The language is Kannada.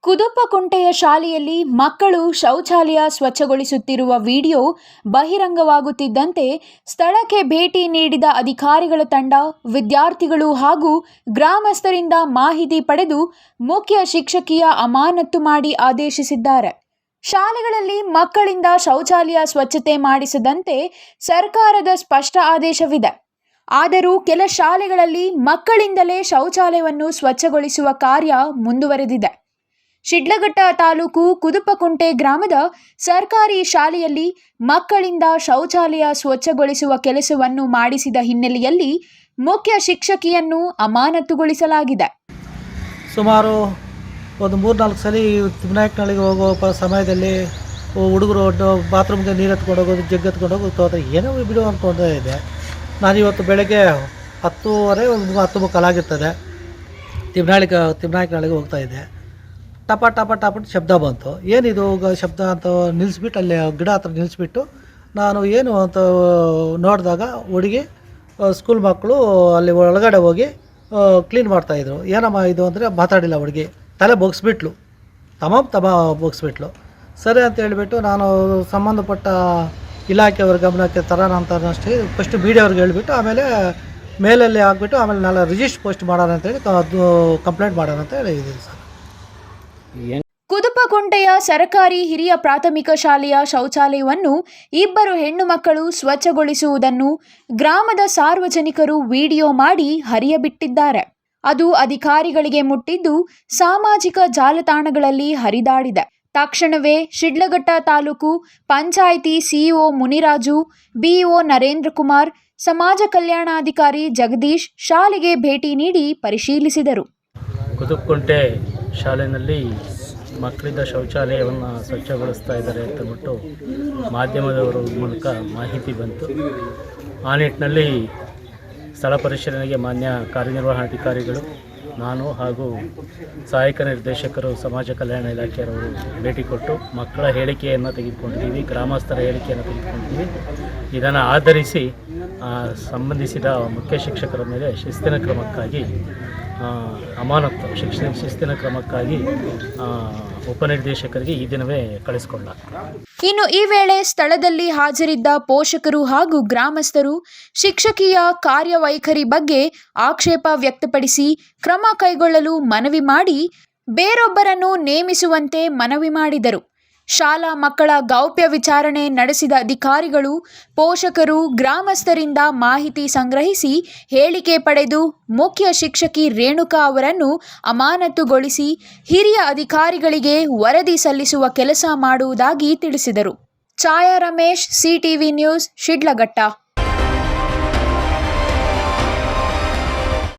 ಕುದುಪಕುಂಟೆಯ ಶಾಲೆಯಲ್ಲಿ ಮಕ್ಕಳು ಶೌಚಾಲಯ ಸ್ವಚ್ಛಗೊಳಿಸುತ್ತಿರುವ ವಿಡಿಯೋ ಬಹಿರಂಗವಾಗುತ್ತಿದ್ದಂತೆ ಸ್ಥಳಕ್ಕೆ ಭೇಟಿ ನೀಡಿದ ಅಧಿಕಾರಿಗಳ ತಂಡ ವಿದ್ಯಾರ್ಥಿಗಳು ಹಾಗೂ ಗ್ರಾಮಸ್ಥರಿಂದ ಮಾಹಿತಿ ಪಡೆದು ಮುಖ್ಯ ಶಿಕ್ಷಕಿಯ ಅಮಾನತು ಮಾಡಿ ಆದೇಶಿಸಿದ್ದಾರೆ. ಶಾಲೆಗಳಲ್ಲಿ ಮಕ್ಕಳಿಂದ ಶೌಚಾಲಯ ಸ್ವಚ್ಛತೆ ಮಾಡಿಸದಂತೆ ಸರ್ಕಾರದ ಸ್ಪಷ್ಟ ಆದೇಶವಿದೆ. ಆದರೂ ಕೆಲ ಶಾಲೆಗಳಲ್ಲಿ ಮಕ್ಕಳಿಂದಲೇ ಶೌಚಾಲಯವನ್ನು ಸ್ವಚ್ಛಗೊಳಿಸುವ ಕಾರ್ಯ ಮುಂದುವರೆದಿದೆ. ಶಿಡ್ಲಘಟ್ಟ ತಾಲೂಕು ಕುದುಪಕುಂಟೆ ಗ್ರಾಮದ ಸರ್ಕಾರಿ ಶಾಲೆಯಲ್ಲಿ ಮಕ್ಕಳಿಂದ ಶೌಚಾಲಯ ಸ್ವಚ್ಛಗೊಳಿಸುವ ಕೆಲಸವನ್ನು ಮಾಡಿಸಿದ ಹಿನ್ನೆಲೆಯಲ್ಲಿ ಮುಖ್ಯ ಶಿಕ್ಷಕಿಯನ್ನು ಅಮಾನತುಗೊಳಿಸಲಾಗಿದೆ. ಸುಮಾರು ಒಂದು 3-4 ಸಲ ತಿಮ್ಮನಾಯಕನಹಳ್ಳಿಗೆ ಹೋಗೋ ಸಮಯದಲ್ಲಿ ಹುಡುಗರು ಬಾತ್ರೂಮ್ಗೆ ನೀರು ಎತ್ಕೊಂಡು ಹೋಗೋದು, ಜಗ್ ಎತ್ಕೊಂಡು ಹೋಗೋದು ಏನೋ ಬಿಡು ಅಂದ್ಕೊಂಡೇ ಇದೆ. ನಾನಿವತ್ತು ಬೆಳಗ್ಗೆ 10:30 10 ಮುಕ್ಕಾಲಾಗಿರ್ತದೆ ತಿಮ್ಮನಾಯಕನಹಳ್ಳಿಗೆ ಹೋಗ್ತಾಯಿದ್ದೆ. ಟಪ ಟಪ ಟಪ ಶಬ್ದ ಬಂತು. ಏನಿದು ಶಬ್ದ ಅಂತ ನಿಲ್ಲಿಸ್ಬಿಟ್ಟು ಅಲ್ಲಿ ಗಿಡ ಹತ್ರ ನಿಲ್ಲಿಸ್ಬಿಟ್ಟು ನಾನು ಏನು ಅಂತ ನೋಡಿದಾಗ ಹುಡುಗಿ ಸ್ಕೂಲ್ ಮಕ್ಕಳು ಅಲ್ಲಿ ಒಳಗಡೆ ಹೋಗಿ ಕ್ಲೀನ್ ಮಾಡ್ತಾಯಿದ್ರು. ಏನಮ್ಮ ಇದು ಅಂದರೆ ಮಾತಾಡಿಲ್ಲ ಹುಡುಗಿ, ತಲೆ ಬೊಗ್ಸ್ಬಿಟ್ಲು, ತಮ ಬೊಗ್ಸ್ಬಿಟ್ಲು. ಸರಿ ಅಂತ ಹೇಳಿಬಿಟ್ಟು ನಾನು ಸಂಬಂಧಪಟ್ಟ ಇಲಾಖೆಯವ್ರ ಗಮನಕ್ಕೆ ತರೋಣ ಅಂತ ಅಷ್ಟೇ ಫಸ್ಟ್ ಮೀಡಿಯಾವ್ರಿಗೆ ಹೇಳಿಬಿಟ್ಟು ಆಮೇಲೆ ಮೇಲಲ್ಲಿ ಹಾಕ್ಬಿಟ್ಟು ಆಮೇಲೆ ನಾಳೆ ರಿಜಿಸ್ಟರ್ ಪೋಸ್ಟ್ ಮಾಡೋಣ ಅಂತೇಳಿ ಅದು ಕಂಪ್ಲೇಂಟ್ ಮಾಡೋಣ ಅಂತ ಹೇಳಿದ್ದೀನಿ ಸರ್. ಕುದುಪಕುಂಟೆಯ ಸರ್ಕಾರಿ ಹಿರಿಯ ಪ್ರಾಥಮಿಕ ಶಾಲೆಯ ಶೌಚಾಲಯವನ್ನು 2 ಹೆಣ್ಣು ಮಕ್ಕಳು ಸ್ವಚ್ಛಗೊಳಿಸುವುದನ್ನು ಗ್ರಾಮದ ಸಾರ್ವಜನಿಕರು ವಿಡಿಯೋ ಮಾಡಿ ಹರಿಯಬಿಟ್ಟಿದ್ದಾರೆ. ಅದು ಅಧಿಕಾರಿಗಳಿಗೆ ಮುಟ್ಟಿದ್ದು ಸಾಮಾಜಿಕ ಜಾಲತಾಣಗಳಲ್ಲಿ ಹರಿದಾಡಿದೆ. ತಕ್ಷಣವೇ ಶಿಡ್ಲಘಟ್ಟ ತಾಲೂಕು ಪಂಚಾಯಿತಿ ಸಿಇಒ ಮುನಿರಾಜು, ಬಿಇಒ ನರೇಂದ್ರ ಕುಮಾರ್, ಸಮಾಜ ಕಲ್ಯಾಣಾಧಿಕಾರಿ ಜಗದೀಶ್ ಶಾಲೆಗೆ ಭೇಟಿ ನೀಡಿ ಪರಿಶೀಲಿಸಿದರು. ಕುದುಪಕುಂಟೆ ಶಾಲೆಯಲ್ಲಿ ಮಕ್ಕಳಿಂದ ಶೌಚಾಲಯವನ್ನು ಸ್ವಚ್ಛಗೊಳಿಸ್ತಾ ಇದ್ದಾರೆ ಅಂತಂದ್ಬಿಟ್ಟು ಮಾಧ್ಯಮದವರ ಮೂಲಕ ಮಾಹಿತಿ ಬಂತು. ಆ ನಿಟ್ಟಿನಲ್ಲಿ ಸ್ಥಳ ಪರಿಶೀಲನೆಗೆ ಮಾನ್ಯ ಕಾರ್ಯನಿರ್ವಹಣಾಧಿಕಾರಿಗಳು, ನಾನು ಹಾಗೂ ಸಹಾಯಕ ನಿರ್ದೇಶಕರು ಸಮಾಜ ಕಲ್ಯಾಣ ಇಲಾಖೆಯವರು ಭೇಟಿ ಕೊಟ್ಟು ಮಕ್ಕಳ ಹೇಳಿಕೆಯನ್ನು ತೆಗೆದುಕೊಂಡಿದ್ದೀವಿ, ಗ್ರಾಮಸ್ಥರ ಹೇಳಿಕೆಯನ್ನು ತೆಗೆದುಕೊಂಡಿದ್ದೀವಿ. ಇದನ್ನು ಆಧರಿಸಿ ಸಂಬಂಧಿಸಿದ ಮುಖ್ಯ ಶಿಕ್ಷಕರ ಮೇಲೆ ಶಿಸ್ತಿನ ಕ್ರಮಕ್ಕಾಗಿ ಶಿಸ್ತಿನ ಕ್ರಮಕ್ಕಾಗಿ ಉಪನಿರ್ದೇಶಕರಿಗೆ ಈ ದಿನವೇ ಕಳಿಸಿಕೊಡಲಾಗಿದೆ. ಇನ್ನು ಈ ವೇಳೆ ಸ್ಥಳದಲ್ಲಿ ಹಾಜರಿದ್ದ ಪೋಷಕರು ಹಾಗೂ ಗ್ರಾಮಸ್ಥರು ಶಿಕ್ಷಕಿಯ ಕಾರ್ಯವೈಖರಿ ಬಗ್ಗೆ ಆಕ್ಷೇಪ ವ್ಯಕ್ತಪಡಿಸಿ ಕ್ರಮ ಕೈಗೊಳ್ಳಲು ಮನವಿ ಮಾಡಿ ಬೇರೊಬ್ಬರನ್ನು ನೇಮಿಸುವಂತೆ ಮನವಿ ಮಾಡಿದರು. ಶಾಲಾ ಮಕ್ಕಳ ಗೌಪ್ಯ ವಿಚಾರಣೆ ನಡೆಸಿದ ಅಧಿಕಾರಿಗಳು ಪೋಷಕರು ಗ್ರಾಮಸ್ಥರಿಂದ ಮಾಹಿತಿ ಸಂಗ್ರಹಿಸಿ ಹೇಳಿಕೆ ಪಡೆದು ಮುಖ್ಯ ಶಿಕ್ಷಕಿ ರೇಣುಕಾ ಅವರನ್ನು ಅಮಾನತುಗೊಳಿಸಿ ಹಿರಿಯ ಅಧಿಕಾರಿಗಳಿಗೆ ವರದಿ ಸಲ್ಲಿಸುವ ಕೆಲಸ ಮಾಡುವುದಾಗಿ ತಿಳಿಸಿದರು. ಛಾಯಾ ರಮೇಶ್, ಸಿಟಿವಿ ನ್ಯೂಸ್, ಶಿಡ್ಲಘಟ್ಟ.